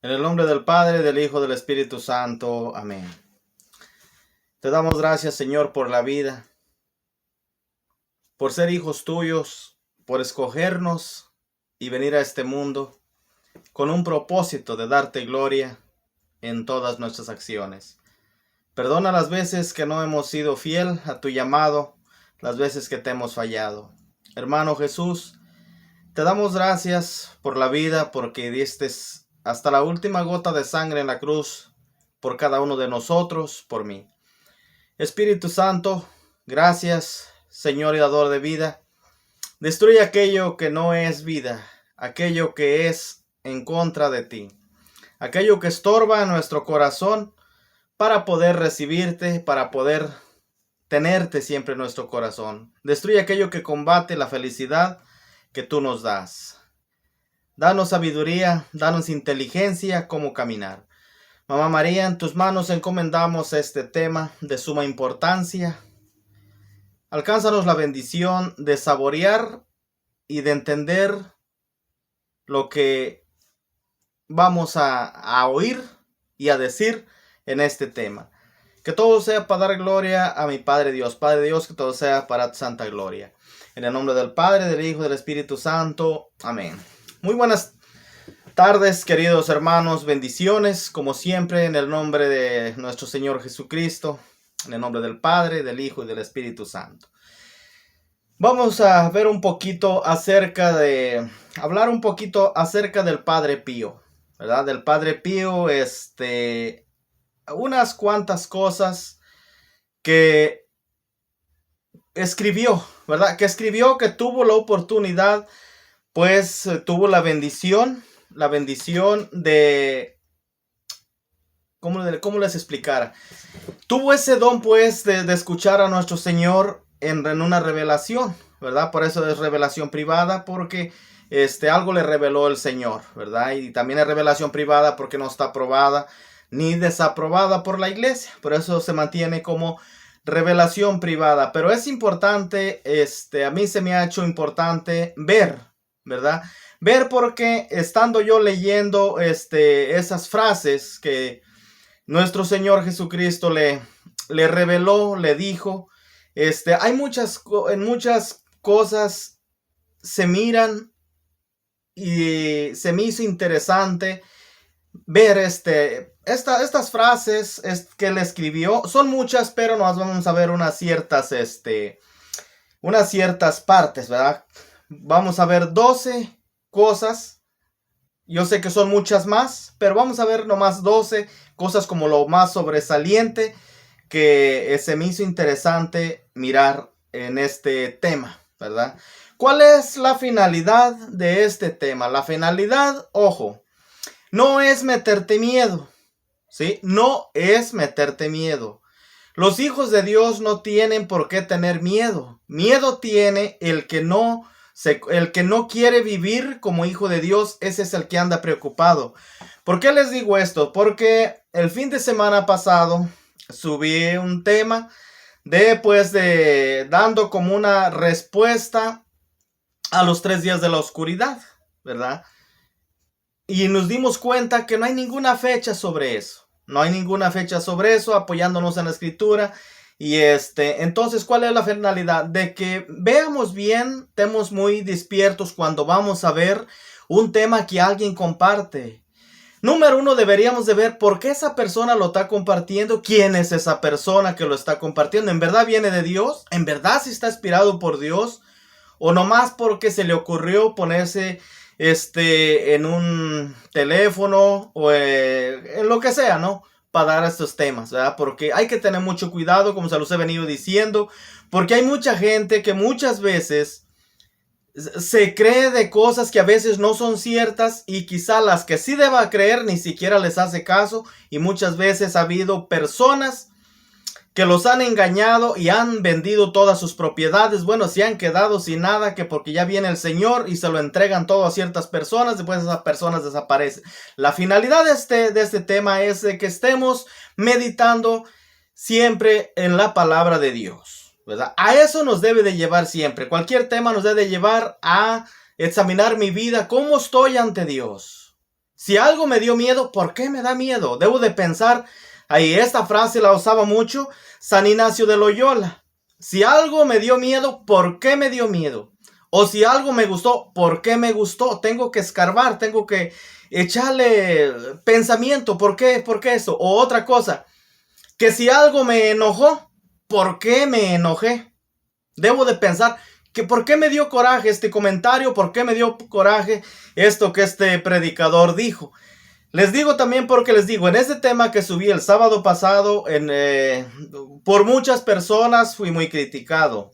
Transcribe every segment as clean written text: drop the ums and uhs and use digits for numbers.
En el nombre del Padre, del Hijo, del Espíritu Santo. Amén. Te damos gracias, Señor, por la vida, por ser hijos tuyos, por escogernos y venir a este mundo con un propósito de darte gloria en todas nuestras acciones. Perdona las veces que no hemos sido fiel a tu llamado, las veces que te hemos fallado. Hermano Jesús, te damos gracias por la vida, porque diste hasta la última gota de sangre en la cruz por cada uno de nosotros, por mí. Espíritu Santo, gracias, Señor y dador de vida. Destruye aquello que no es vida, aquello que es en contra de ti, aquello que estorba en nuestro corazón para poder recibirte, para poder tenerte siempre en nuestro corazón. Destruye aquello que combate la felicidad que tú nos das. Danos sabiduría, danos inteligencia, cómo caminar. Mamá María, en tus manos encomendamos este tema de suma importancia. Alcánzanos la bendición de saborear y de entender lo que vamos a oír y a decir en este tema. Que todo sea para dar gloria a mi Padre Dios. Padre Dios, que todo sea para tu santa gloria. En el nombre del Padre, del Hijo y del Espíritu Santo. Amén. Muy buenas tardes, queridos hermanos. Bendiciones, como siempre, en el nombre de nuestro Señor Jesucristo. En el nombre del Padre, del Hijo y del Espíritu Santo. Vamos a ver un poquito hablar un poquito acerca del Padre Pío, ¿verdad? Del Padre Pío, unas cuantas cosas que escribió, ¿verdad? Que tuvo la oportunidad, pues tuvo la bendición de, ¿cómo les explicara? Tuvo ese don, pues, de escuchar a nuestro Señor en una revelación, ¿verdad? Por eso es revelación privada, porque algo le reveló el Señor, ¿verdad? Y también es revelación privada porque no está aprobada ni desaprobada por la iglesia. Por eso se mantiene como revelación privada. Pero es importante, a mí se me ha hecho importante ver, ¿verdad? Ver, porque estando yo leyendo esas frases que nuestro Señor Jesucristo le reveló, le dijo, hay muchas cosas se miran, y se me hizo interesante ver estas frases que él escribió. Son muchas, pero nos vamos a ver unas ciertas partes, ¿verdad? Vamos a ver 12 cosas. Yo sé que son muchas más, pero vamos a ver nomás 12 cosas como lo más sobresaliente que se me hizo interesante mirar en este tema, ¿verdad? ¿Cuál es la finalidad de este tema? La finalidad, ojo, no es meterte miedo, ¿sí? No es meterte miedo. Los hijos de Dios no tienen por qué tener miedo. Miedo tiene el que no quiere vivir como hijo de Dios. Ese es el que anda preocupado. ¿Por qué les digo esto? Porque el fin de semana pasado subí un tema dando como una respuesta a los 3 días de la oscuridad, ¿verdad? Y nos dimos cuenta que no hay ninguna fecha sobre eso. No hay ninguna fecha sobre eso, apoyándonos en la escritura. Y entonces, ¿cuál es la finalidad? De que veamos bien, estemos muy despiertos cuando vamos a ver un tema que alguien comparte. Número 1, deberíamos de ver por qué esa persona lo está compartiendo. ¿Quién es esa persona que lo está compartiendo? ¿En verdad viene de Dios? ¿En verdad sí está inspirado por Dios? ¿O nomás porque se le ocurrió ponerse en un teléfono o en lo que sea, ¿no? Para dar estos temas, ¿verdad? Porque hay que tener mucho cuidado, como se los he venido diciendo, porque hay mucha gente que muchas veces se cree de cosas que a veces no son ciertas, y quizá las que sí deba creer ni siquiera les hace caso, y muchas veces ha habido personas que los han engañado y han vendido todas sus propiedades. Bueno, se han quedado sin nada, que porque ya viene el Señor y se lo entregan todo a ciertas personas, después esas personas desaparecen. La finalidad de este tema es de que estemos meditando siempre en la palabra de Dios, ¿verdad? A eso nos debe de llevar siempre. Cualquier tema nos debe de llevar a examinar mi vida, cómo estoy ante Dios. Si algo me dio miedo, ¿por qué me da miedo? Debo de pensar, ahí esta frase la usaba mucho San Ignacio de Loyola. Si algo me dio miedo, ¿por qué me dio miedo? O si algo me gustó, ¿por qué me gustó? Tengo que escarbar, tengo que echarle pensamiento, ¿por qué? ¿Por qué eso? O otra cosa, que si algo me enojó, ¿por qué me enojé? Debo de pensar que por qué me dio coraje este comentario, por qué me dio coraje esto que este predicador dijo. Les digo también porque les digo, en este tema que subí el sábado pasado, por muchas personas fui muy criticado.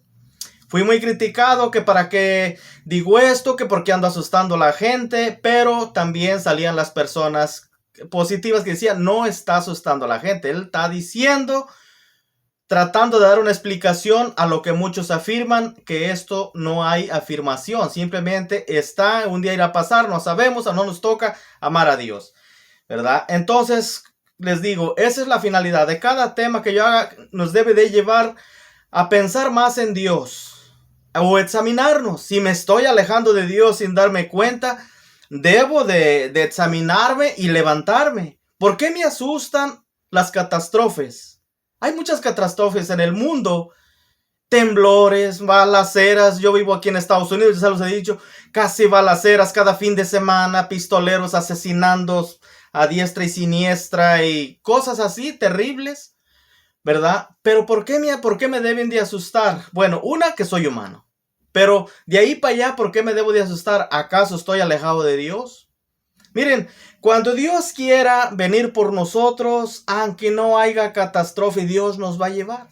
Fui muy criticado que para qué digo esto, que por qué ando asustando a la gente, pero también salían las personas positivas que decían, no está asustando a la gente, él está diciendo, tratando de dar una explicación a lo que muchos afirman, que esto no hay afirmación, simplemente está, un día irá a pasar, no sabemos, no nos toca amar a Dios, ¿verdad? Entonces, les digo, esa es la finalidad de cada tema que yo haga, nos debe de llevar a pensar más en Dios, o examinarnos. Si me estoy alejando de Dios sin darme cuenta, debo de examinarme y levantarme. ¿Por qué me asustan las catástrofes? Hay muchas catástrofes en el mundo. Temblores, balaceras. Yo vivo aquí en Estados Unidos, ya los he dicho. Casi balaceras cada fin de semana. Pistoleros asesinando a diestra y siniestra. Y cosas así terribles, ¿verdad? Pero ¿por qué me deben de asustar? Bueno, una, que soy humano. Pero de ahí para allá, ¿por qué me debo de asustar? ¿Acaso estoy alejado de Dios? Miren, cuando Dios quiera venir por nosotros, aunque no haya catástrofe, Dios nos va a llevar.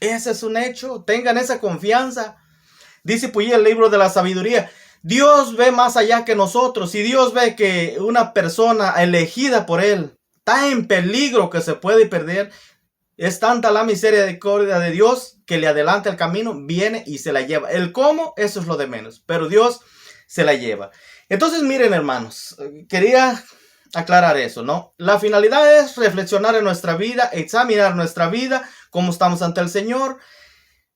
Ese es un hecho. Tengan esa confianza. Dice pues el libro de la sabiduría, Dios ve más allá que nosotros. Si Dios ve que una persona elegida por Él está en peligro, que se puede perder, es tanta la misericordia de Dios que le adelanta el camino, viene y se la lleva. El cómo, eso es lo de menos, pero Dios se la lleva. Entonces, miren, hermanos, quería aclarar eso, ¿no? La finalidad es reflexionar en nuestra vida, examinar nuestra vida, cómo estamos ante el Señor.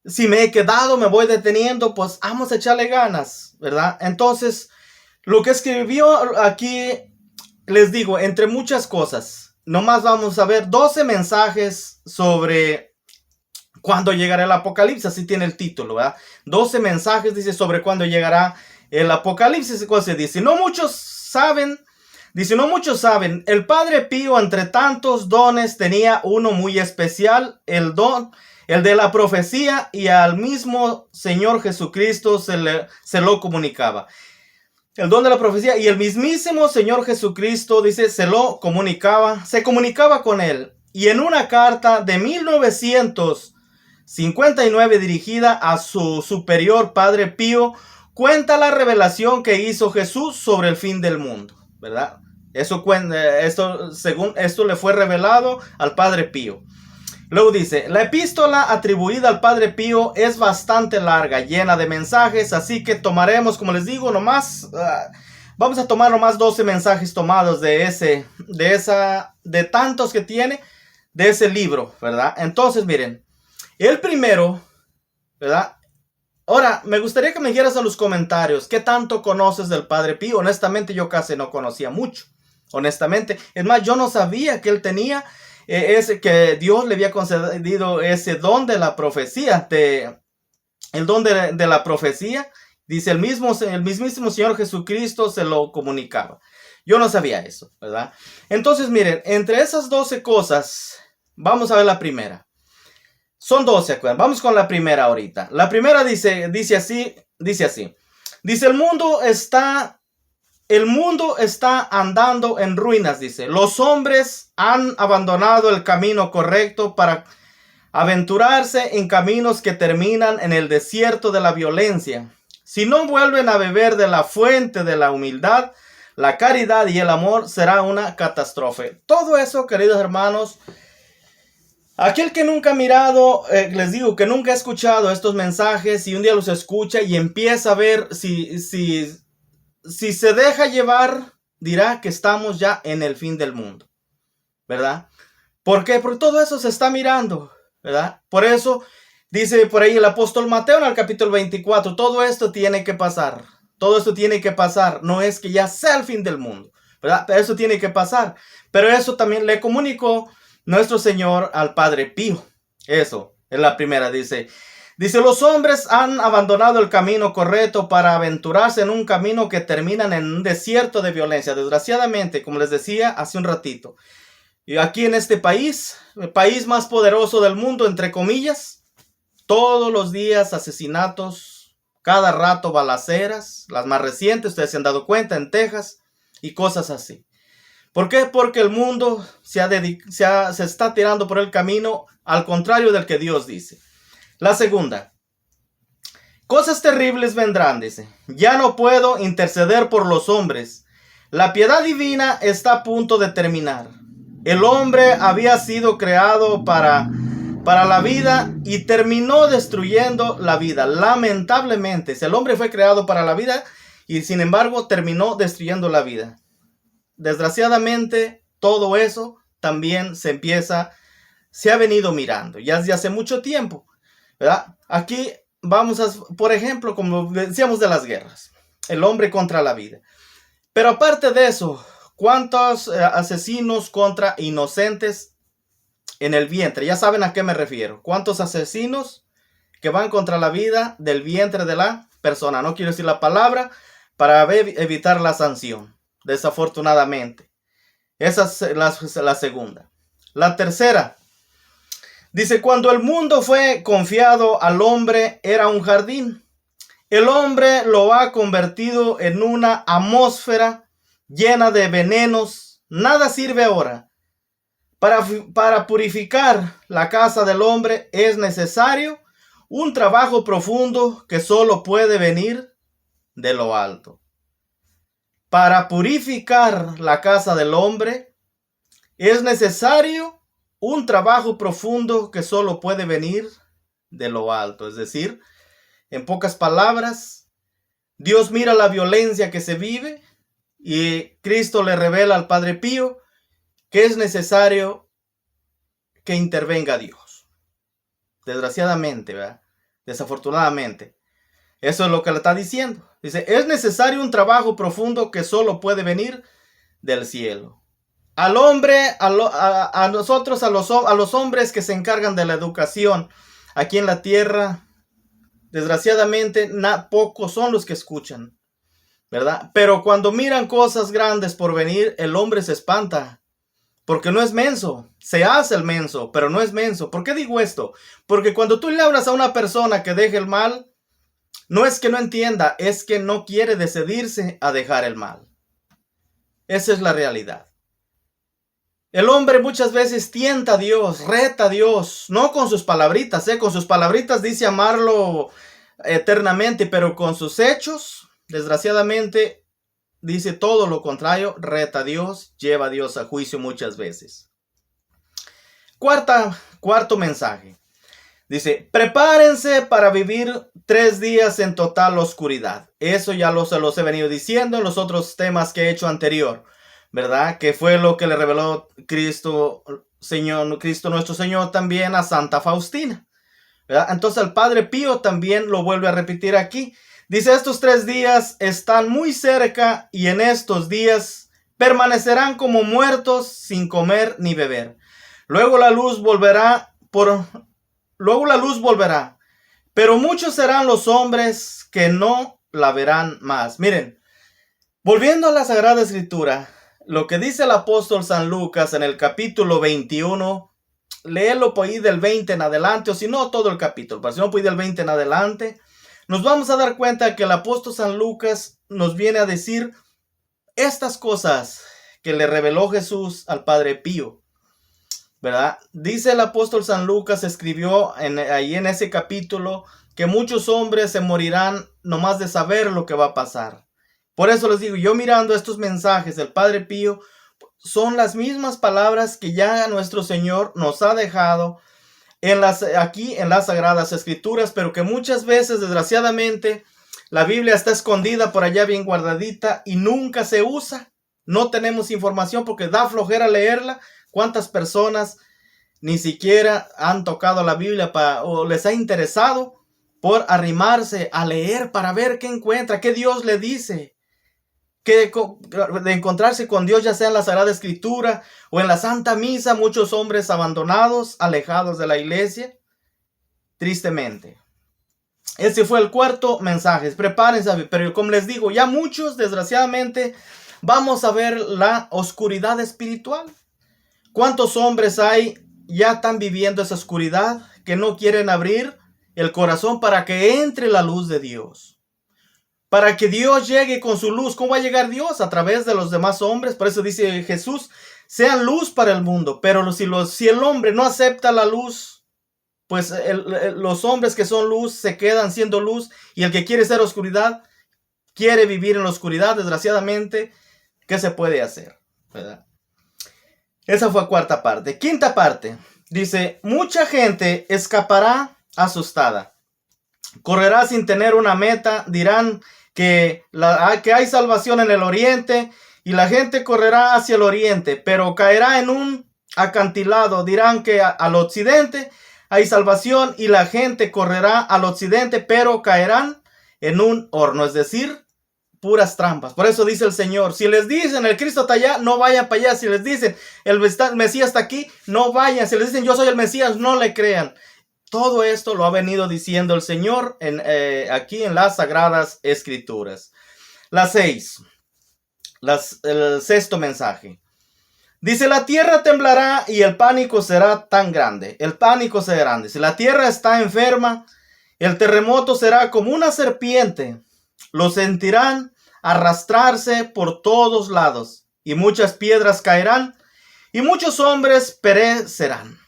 Si me he quedado, me voy deteniendo, pues vamos a echarle ganas, ¿verdad? Entonces, lo que escribió aquí, les digo, entre muchas cosas, nomás vamos a ver 12 mensajes sobre cuándo llegará el Apocalipsis, así tiene el título, ¿verdad? 12 mensajes, dice, sobre cuándo llegará el Apocalipsis. ¿Qué dice? No muchos saben, el Padre Pío entre tantos dones tenía uno muy especial, el de la profecía, y al mismo Señor Jesucristo se lo comunicaba. El don de la profecía, y el mismísimo Señor Jesucristo, dice, se comunicaba con él. Y en una carta de 1959 dirigida a su superior Padre Pío, cuenta la revelación que hizo Jesús sobre el fin del mundo, ¿verdad? Según esto le fue revelado al Padre Pío. Luego dice, la epístola atribuida al Padre Pío es bastante larga, llena de mensajes, así que tomaremos, como les digo, vamos a tomar nomás 12 mensajes tomados de tantos que tiene, de ese libro, ¿verdad? Entonces, miren, el primero, ¿verdad? Ahora, me gustaría que me dijeras en los comentarios, ¿qué tanto conoces del Padre Pío? Honestamente, yo casi no conocía mucho, honestamente. Es más, yo no sabía que él tenía... que Dios le había concedido ese don de la profecía, el don de la profecía, dice el mismísimo Señor Jesucristo se lo comunicaba. Yo no sabía eso, ¿verdad? Entonces, miren, entre esas 12 cosas, vamos a ver la primera. Son 12, ¿acuerdan? Vamos con la primera ahorita. La primera dice así. Dice, el mundo está andando en ruinas, dice. Los hombres han abandonado el camino correcto para aventurarse en caminos que terminan en el desierto de la violencia. Si no vuelven a beber de la fuente de la humildad, la caridad y el amor, será una catástrofe. Todo eso, queridos hermanos, aquel que nunca ha mirado, les digo que nunca ha escuchado estos mensajes y un día los escucha y empieza a ver si se deja llevar, dirá que estamos ya en el fin del mundo, ¿verdad? ¿Por qué? Porque todo eso se está mirando, ¿verdad? Por eso dice por ahí el apóstol Mateo en el capítulo 24, todo esto tiene que pasar, no es que ya sea el fin del mundo, ¿verdad? Pero eso tiene que pasar. Pero eso también le comunicó nuestro Señor al Padre Pío. Eso es la primera, dice, los hombres han abandonado el camino correcto para aventurarse en un camino que termina en un desierto de violencia. Desgraciadamente, como les decía hace un ratito, y aquí en este país, el país más poderoso del mundo, entre comillas, todos los días asesinatos, cada rato balaceras, las más recientes, ustedes se han dado cuenta, en Texas y cosas así. ¿Por qué? Porque el mundo se está tirando por el camino al contrario del que Dios dice. La segunda, cosas terribles vendrán, dice. Ya no puedo interceder por los hombres. La piedad divina está a punto de terminar. El hombre había sido creado para la vida y terminó destruyendo la vida. Lamentablemente, el hombre fue creado para la vida y sin embargo terminó destruyendo la vida. Desgraciadamente, todo eso también se ha venido mirando ya desde hace mucho tiempo, ¿verdad? Aquí vamos a, por ejemplo, como decíamos de las guerras, el hombre contra la vida. Pero aparte de eso, ¿cuántos asesinos contra inocentes en el vientre? Ya saben a qué me refiero. ¿Cuántos asesinos que van contra la vida del vientre de la persona? No quiero decir la palabra para evitar la sanción, desafortunadamente. Esa es la segunda. La tercera, dice, cuando el mundo fue confiado al hombre era un jardín. El hombre lo ha convertido en una atmósfera llena de venenos. Nada sirve ahora. Para purificar la casa del hombre es necesario un trabajo profundo que solo puede venir de lo alto. Para purificar la casa del hombre es necesario un trabajo profundo que solo puede venir de lo alto. Es decir, en pocas palabras, Dios mira la violencia que se vive y Cristo le revela al Padre Pío que es necesario que intervenga Dios. Desgraciadamente, ¿verdad? Desafortunadamente. Eso es lo que le está diciendo. Dice, es necesario un trabajo profundo que solo puede venir del cielo. Al hombre, a nosotros, a los hombres que se encargan de la educación aquí en la tierra, desgraciadamente, pocos son los que escuchan, ¿verdad? Pero cuando miran cosas grandes por venir, el hombre se espanta. Porque no es menso, se hace el menso, pero no es menso. ¿Por qué digo esto? Porque cuando tú le hablas a una persona que deje el mal, no es que no entienda, es que no quiere decidirse a dejar el mal. Esa es la realidad. El hombre muchas veces tienta a Dios, reta a Dios, no con sus palabritas, con sus palabritas dice amarlo eternamente, pero con sus hechos, desgraciadamente, dice todo lo contrario, reta a Dios, lleva a Dios a juicio muchas veces. Cuarto mensaje. Dice, prepárense para vivir 3 días en total oscuridad. Eso ya se los he venido diciendo en los otros temas que he hecho anterior, ¿verdad? Que fue lo que le reveló Cristo nuestro Señor también a Santa Faustina, ¿verdad? Entonces el Padre Pío también lo vuelve a repetir aquí. Dice, estos 3 días están muy cerca y en estos días permanecerán como muertos sin comer ni beber. Luego la luz volverá, pero muchos serán los hombres que no la verán más. Miren, volviendo a la Sagrada Escritura, lo que dice el apóstol San Lucas en el capítulo 21, léelo por ahí del 20 en adelante, o si no todo el capítulo, pero si no por ahí del 20 en adelante, nos vamos a dar cuenta que el apóstol San Lucas nos viene a decir estas cosas que le reveló Jesús al Padre Pío, ¿verdad? Dice el apóstol San Lucas, escribió ahí en ese capítulo que muchos hombres se morirán nomás de saber lo que va a pasar. Por eso les digo, yo mirando estos mensajes del Padre Pío, son las mismas palabras que ya nuestro Señor nos ha dejado aquí en las Sagradas Escrituras, pero que muchas veces, desgraciadamente, la Biblia está escondida por allá bien guardadita y nunca se usa. No tenemos información porque da flojera leerla. ¿Cuántas personas ni siquiera han tocado la Biblia o les ha interesado por arrimarse a leer para ver qué encuentra, qué Dios le dice? de encontrarse con Dios, ya sea en la Sagrada Escritura o en la Santa Misa, muchos hombres abandonados, alejados de la iglesia, tristemente. Ese fue el cuarto mensaje. Prepárense, pero como les digo, ya muchos, desgraciadamente, vamos a ver la oscuridad espiritual. ¿Cuántos hombres hay ya están viviendo esa oscuridad que no quieren abrir el corazón para que entre la luz de Dios? Para que Dios llegue con su luz. ¿Cómo va a llegar Dios? A través de los demás hombres. Por eso dice Jesús, sean luz para el mundo. Pero si el hombre no acepta la luz, pues los hombres que son luz se quedan siendo luz. Y el que quiere ser oscuridad, quiere vivir en la oscuridad. Desgraciadamente, ¿qué se puede hacer? ¿Verdad? Esa fue la cuarta parte. Quinta parte. Dice, mucha gente escapará asustada. Correrá sin tener una meta. Dirán que hay salvación en el oriente. Y la gente correrá hacia el oriente. Pero caerá en un acantilado. Dirán que al occidente hay salvación. Y la gente correrá al occidente. Pero caerán en un horno. Es decir, puras trampas. Por eso dice el Señor, si les dicen el Cristo está allá, no vayan para allá. Si les dicen el Mesías está aquí, no vayan. Si les dicen yo soy el Mesías, no le crean. Todo esto lo ha venido diciendo el Señor aquí en las Sagradas Escrituras. El sexto mensaje. Dice, la tierra temblará y el pánico será tan grande. El pánico será grande. Si la tierra está enferma, el terremoto será como una serpiente. Lo sentirán arrastrarse por todos lados, y muchas piedras caerán, y muchos hombres perecerán.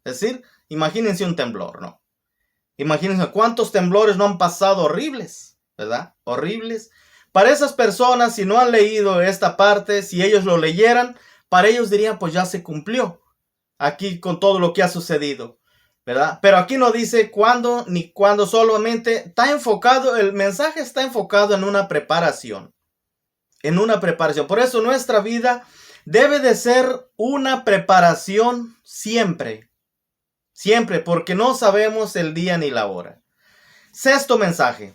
Es decir, imagínense un temblor, ¿no? Imagínense cuántos temblores no han pasado horribles, ¿verdad? Horribles. Para esas personas, si no han leído esta parte, si ellos lo leyeran, para ellos dirían, pues ya se cumplió aquí con todo lo que ha sucedido, ¿verdad? Pero aquí no dice cuándo ni cuándo, solamente está enfocado, el mensaje está enfocado en una preparación. En una preparación. Por eso nuestra vida debe de ser una preparación siempre. Siempre, porque no sabemos el día ni la hora. Sexto mensaje.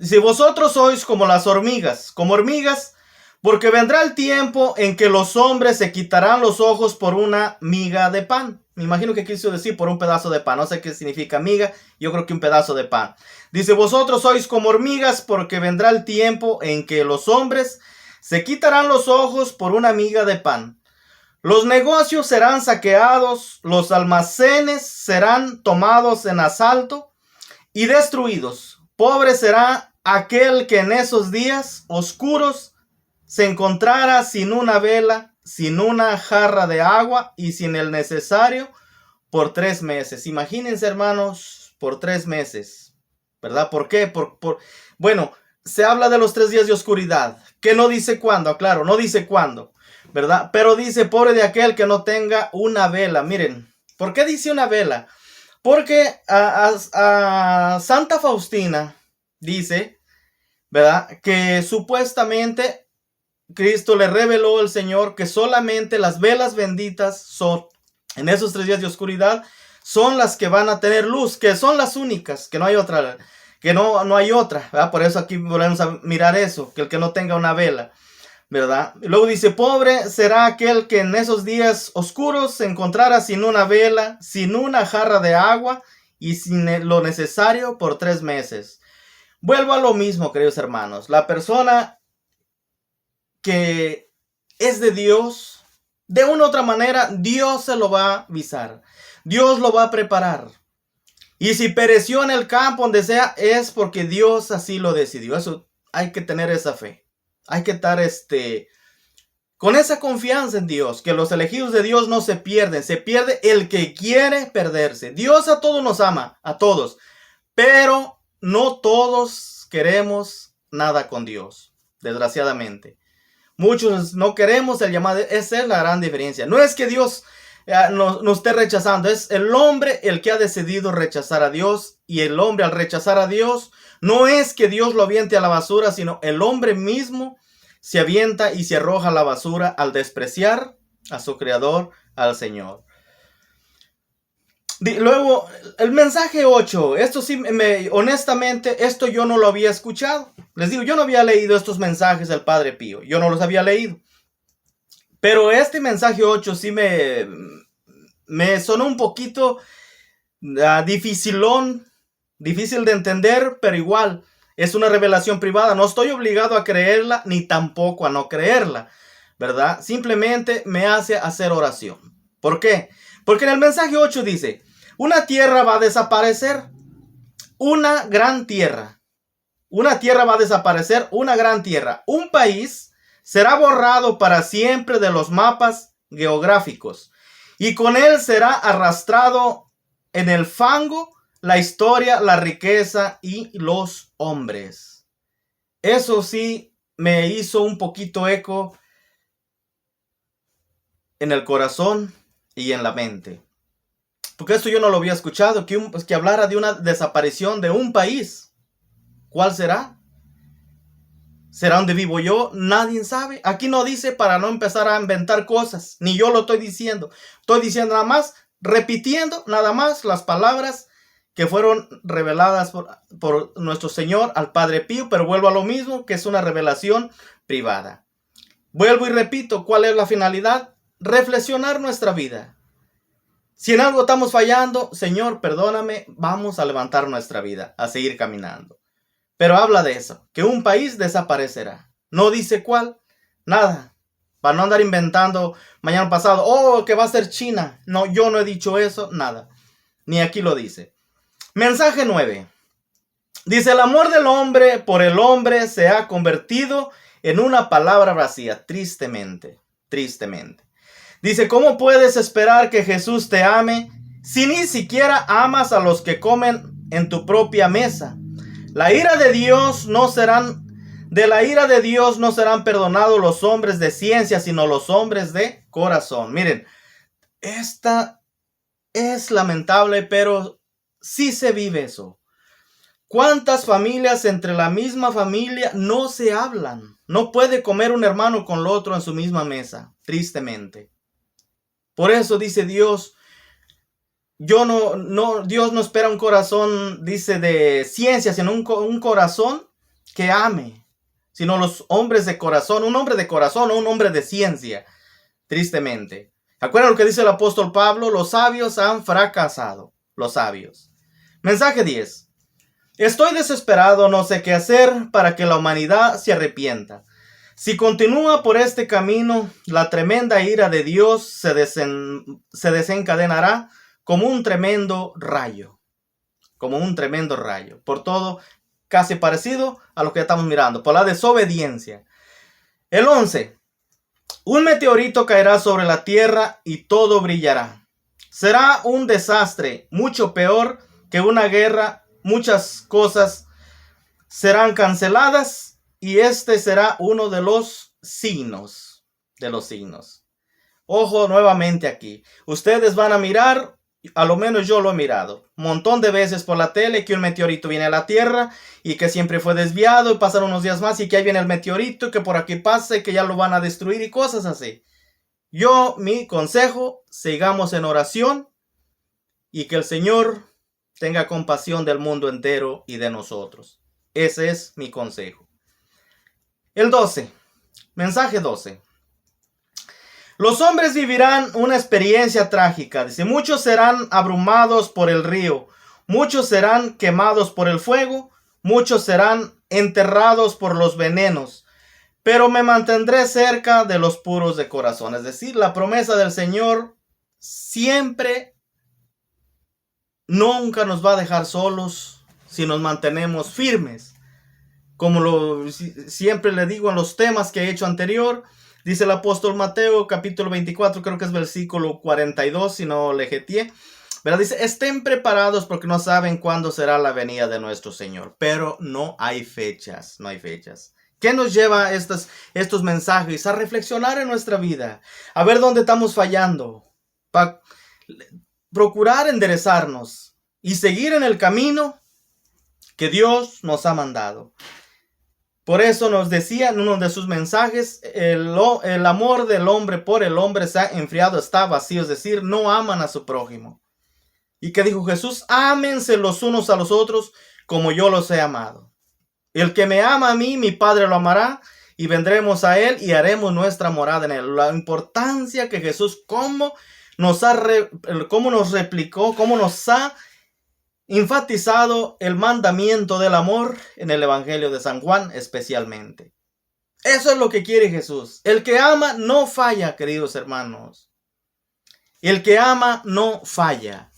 Si vosotros sois como las hormigas, porque vendrá el tiempo en que los hombres se quitarán los ojos por una miga de pan. Me imagino que quiso decir por un pedazo de pan. No sé qué significa miga. Yo creo que un pedazo de pan. Dice, vosotros sois como hormigas porque vendrá el tiempo en que los hombres se quitarán los ojos por una miga de pan. Los negocios serán saqueados, los almacenes serán tomados en asalto y destruidos. Pobre será aquel que en esos días oscuros se encontrara sin una vela, sin una jarra de agua y sin el necesario por 3 meses. Imagínense, hermanos, por 3 meses, ¿verdad? ¿Por qué? Bueno, se habla de los 3 días de oscuridad, que no dice cuándo, claro, no dice cuándo, ¿verdad? Pero dice, pobre de aquel que no tenga una vela. Miren, ¿por qué dice una vela? Porque a Santa Faustina dice, ¿verdad? Que supuestamente Cristo le reveló al Señor que solamente las velas benditas son, en esos 3 días de oscuridad, son las que van a tener luz, que son las únicas, que no hay otra, no hay otra, ¿verdad? Por eso aquí volvemos a mirar eso, que el que no tenga una vela, ¿verdad? Y luego dice, pobre será aquel que en esos días oscuros se encontrara sin una vela, sin una jarra de agua y sin lo necesario por 3 meses. Vuelvo a lo mismo, queridos hermanos. La persona que es de Dios, de una u otra manera, Dios se lo va a avisar. Dios lo va a preparar. Y si pereció en el campo, donde sea, es porque Dios así lo decidió. Eso hay que tener esa fe. Hay que estar con esa confianza en Dios, que los elegidos de Dios no se pierden. Se pierde el que quiere perderse. Dios a todos nos ama, a todos. Pero no todos queremos nada con Dios, desgraciadamente. Muchos no queremos el llamado. Esa es la gran diferencia. No es que Dios nos esté rechazando. Es el hombre el que ha decidido rechazar a Dios. Y el hombre al rechazar a Dios, no es que Dios lo aviente a la basura, sino el hombre mismo se avienta y se arroja a la basura al despreciar a su Creador, al Señor. Luego, el mensaje 8, esto sí, honestamente, esto yo no lo había escuchado. Les digo, yo no había leído estos mensajes del Padre Pío, yo no los había leído. Pero este mensaje 8 sí me sonó un poquito difícil de entender, pero igual es una revelación privada. No estoy obligado a creerla ni tampoco a no creerla, ¿verdad? Simplemente me hace hacer oración. ¿Por qué? Porque en el mensaje 8 dice, una tierra va a desaparecer, una gran tierra. Una tierra va a desaparecer, una gran tierra. Un país será borrado para siempre de los mapas geográficos y con él será arrastrado en el fango la historia, la riqueza y los hombres. Eso sí me hizo un poquito eco en el corazón y en la mente. Porque esto yo no lo había escuchado, que hablara de una desaparición de un país. ¿Cuál será? ¿Será donde vivo yo? Nadie sabe. Aquí no dice para no empezar a inventar cosas. Ni yo lo estoy diciendo. Estoy diciendo nada más, repitiendo nada más las palabras que fueron reveladas por nuestro Señor al Padre Pío. Pero vuelvo a lo mismo, que es una revelación privada. Vuelvo y repito, ¿cuál es la finalidad? Reflexionar nuestra vida. Si en algo estamos fallando, Señor, perdóname, vamos a levantar nuestra vida, a seguir caminando. Pero habla de eso, que un país desaparecerá. No dice cuál, nada. Para no andar inventando mañana pasado, que va a ser China. No, yo no he dicho eso, nada. Ni aquí lo dice. Mensaje 9. Dice, el amor del hombre por el hombre se ha convertido en una palabra vacía. Tristemente, tristemente. Dice, ¿cómo puedes esperar que Jesús te ame si ni siquiera amas a los que comen en tu propia mesa? De la ira de Dios no serán perdonados los hombres de ciencia, sino los hombres de corazón. Miren, esta es lamentable, pero sí se vive eso. ¿Cuántas familias entre la misma familia no se hablan? No puede comer un hermano con el otro en su misma mesa, tristemente. Por eso dice Dios, Dios no espera un corazón, dice, de ciencia, sino un corazón que ame. Sino los hombres de corazón, un hombre de corazón o un hombre de ciencia, tristemente. ¿Acuerdan lo que dice el apóstol Pablo? Los sabios han fracasado, los sabios. Mensaje 10. Estoy desesperado, no sé qué hacer para que la humanidad se arrepienta. Si continúa por este camino, la tremenda ira de Dios se desencadenará como un tremendo rayo. Como un tremendo rayo. Por todo, casi parecido a lo que estamos mirando. Por la desobediencia. El 11. Un meteorito caerá sobre la tierra y todo brillará. Será un desastre, mucho peor que una guerra. Muchas cosas serán canceladas. Y este será uno de los signos. Ojo nuevamente aquí. Ustedes van a mirar, a lo menos yo lo he mirado, un montón de veces por la tele, que un meteorito viene a la Tierra y que siempre fue desviado y pasan unos días más y que ahí viene el meteorito, que por aquí pasa y que ya lo van a destruir y cosas así. Mi consejo, sigamos en oración y que el Señor tenga compasión del mundo entero y de nosotros. Ese es mi consejo. El 12. Mensaje 12. Los hombres vivirán una experiencia trágica. Dice, muchos serán abrumados por el río, muchos serán quemados por el fuego, muchos serán enterrados por los venenos, pero me mantendré cerca de los puros de corazón. Es decir, la promesa del Señor siempre, nunca nos va a dejar solos si nos mantenemos firmes. Como siempre le digo en los temas que he hecho anterior, dice el apóstol Mateo, capítulo 24, creo que es versículo 42, si no le jeteé, ¿verdad? Dice, estén preparados porque no saben cuándo será la venida de nuestro Señor. Pero no hay fechas, no hay fechas. ¿Qué nos lleva estos mensajes? A reflexionar en nuestra vida, a ver dónde estamos fallando, para procurar enderezarnos y seguir en el camino que Dios nos ha mandado. Por eso nos decía en uno de sus mensajes, el amor del hombre por el hombre se ha enfriado, está vacío, es decir, no aman a su prójimo. ¿Y qué dijo Jesús? Ámense los unos a los otros como yo los he amado. El que me ama a mí, mi Padre lo amará, y vendremos a él y haremos nuestra morada en él. La importancia que Jesús, cómo nos replicó, cómo nos ha enfatizado el mandamiento del amor en el Evangelio de San Juan especialmente. Eso es lo que quiere Jesús. El que ama no falla, queridos hermanos. El que ama no falla.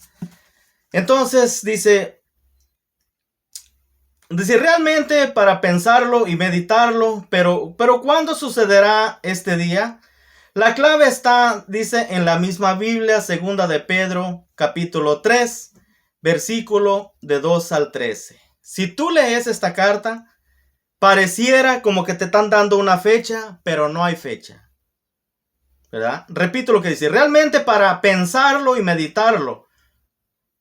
Entonces dice realmente para pensarlo y meditarlo, pero ¿cuándo sucederá este día? La clave está, dice, en la misma Biblia, segunda de Pedro, capítulo 3, versículo de 2 al 13. Si tú lees esta carta, pareciera como que te están dando una fecha, pero no hay fecha, ¿verdad? Repito lo que dice, realmente para pensarlo y meditarlo.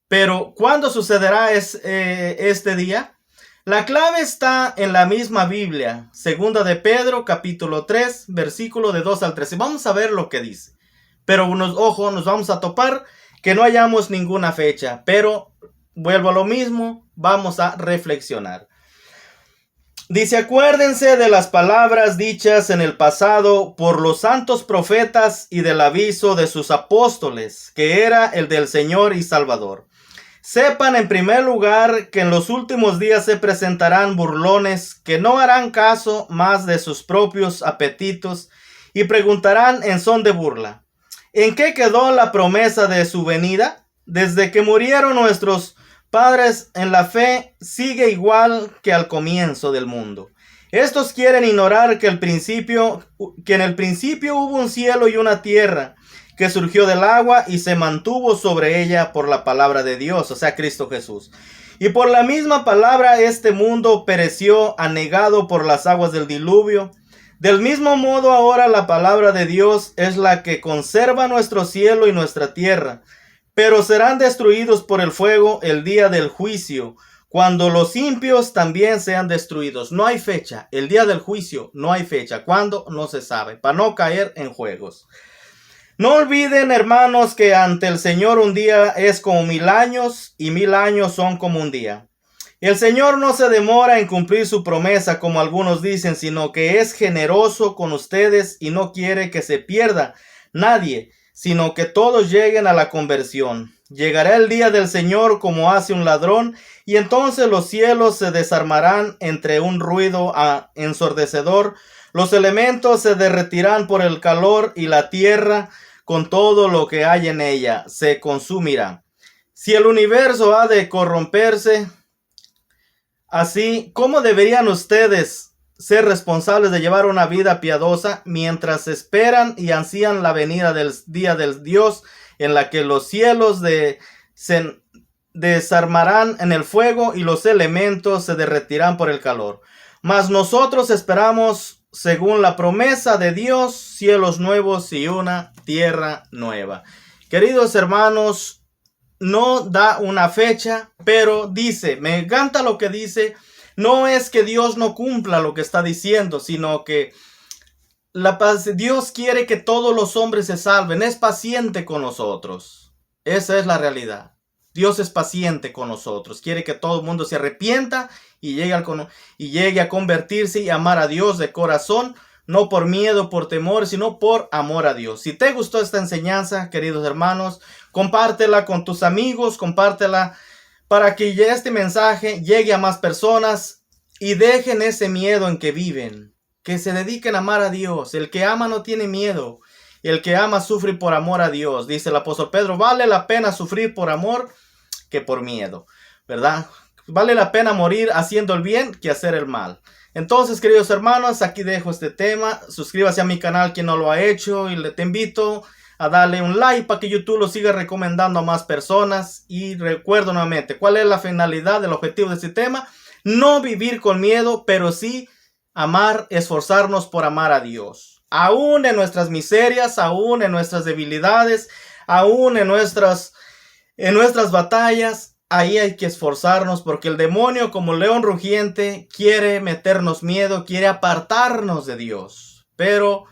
Pero ¿cuándo sucederá este día? La clave está en la misma Biblia, segunda de Pedro, capítulo 3, versículo de 2 al 13. Vamos a ver lo que dice. Pero nos vamos a topar que no hallamos ninguna fecha. Pero vuelvo a lo mismo, vamos a reflexionar. Dice, acuérdense de las palabras dichas en el pasado por los santos profetas y del aviso de sus apóstoles, que era el del Señor y Salvador. Sepan en primer lugar que en los últimos días se presentarán burlones que no harán caso más de sus propios apetitos y preguntarán en son de burla, ¿en qué quedó la promesa de su venida? Desde que murieron nuestros padres en la fe, sigue igual que al comienzo del mundo. Estos quieren ignorar que en el principio hubo un cielo y una tierra, que surgió del agua y se mantuvo sobre ella por la palabra de Dios, o sea, Cristo Jesús. Y por la misma palabra este mundo pereció anegado por las aguas del diluvio. Del mismo modo ahora la palabra de Dios es la que conserva nuestro cielo y nuestra tierra, pero serán destruidos por el fuego el día del juicio, cuando los impios también sean destruidos. No hay fecha, el día del juicio no hay fecha. ¿Cuándo? No se sabe, para no caer en juegos. No olviden, hermanos, que ante el Señor un día es como 1000 años y 1000 años son como un día. El Señor no se demora en cumplir su promesa, como algunos dicen, sino que es generoso con ustedes y no quiere que se pierda nadie, sino que todos lleguen a la conversión. Llegará el día del Señor como hace un ladrón, y entonces los cielos se desarmarán entre un ruido ensordecedor, los elementos se derretirán por el calor y la tierra con todo lo que hay en ella se consumirá. Si el universo ha de corromperse así, ¿cómo deberían ustedes ser responsables de llevar una vida piadosa mientras esperan y ansían la venida del día del Dios, en la que los cielos se desarmarán en el fuego y los elementos se derretirán por el calor? Mas nosotros esperamos, según la promesa de Dios, cielos nuevos y una tierra nueva. Queridos hermanos, no da una fecha, pero dice, me encanta lo que dice. No es que Dios no cumpla lo que está diciendo, sino que Dios quiere que todos los hombres se salven. Es paciente con nosotros. Esa es la realidad. Dios es paciente con nosotros. Quiere que todo el mundo se arrepienta y llegue a convertirse y amar a Dios de corazón. No por miedo, por temor, sino por amor a Dios. Si te gustó esta enseñanza, queridos hermanos, compártela con tus amigos, compártela para que este mensaje llegue a más personas y dejen ese miedo en que viven. Que se dediquen a amar a Dios. El que ama no tiene miedo. El que ama sufre por amor a Dios. Dice el apóstol Pedro, vale la pena sufrir por amor que por miedo, ¿verdad? Vale la pena morir haciendo el bien que hacer el mal. Entonces, queridos hermanos, aquí dejo este tema. Suscríbase a mi canal quien no lo ha hecho y te invito a darle un like para que YouTube lo siga recomendando a más personas. Y recuerdo nuevamente, ¿cuál es la finalidad, el objetivo de este tema? No vivir con miedo, pero sí amar, esforzarnos por amar a Dios. Aún en nuestras miserias, aún en nuestras debilidades, aún en nuestras batallas. Ahí hay que esforzarnos porque el demonio, como león rugiente, quiere meternos miedo, quiere apartarnos de Dios. Pero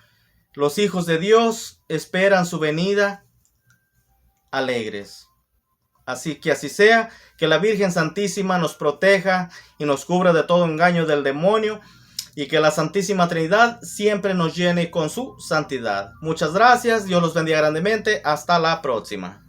los hijos de Dios esperan su venida alegres. Así que así sea, que la Virgen Santísima nos proteja y nos cubra de todo engaño del demonio, y que la Santísima Trinidad siempre nos llene con su santidad. Muchas gracias, Dios los bendiga grandemente, hasta la próxima.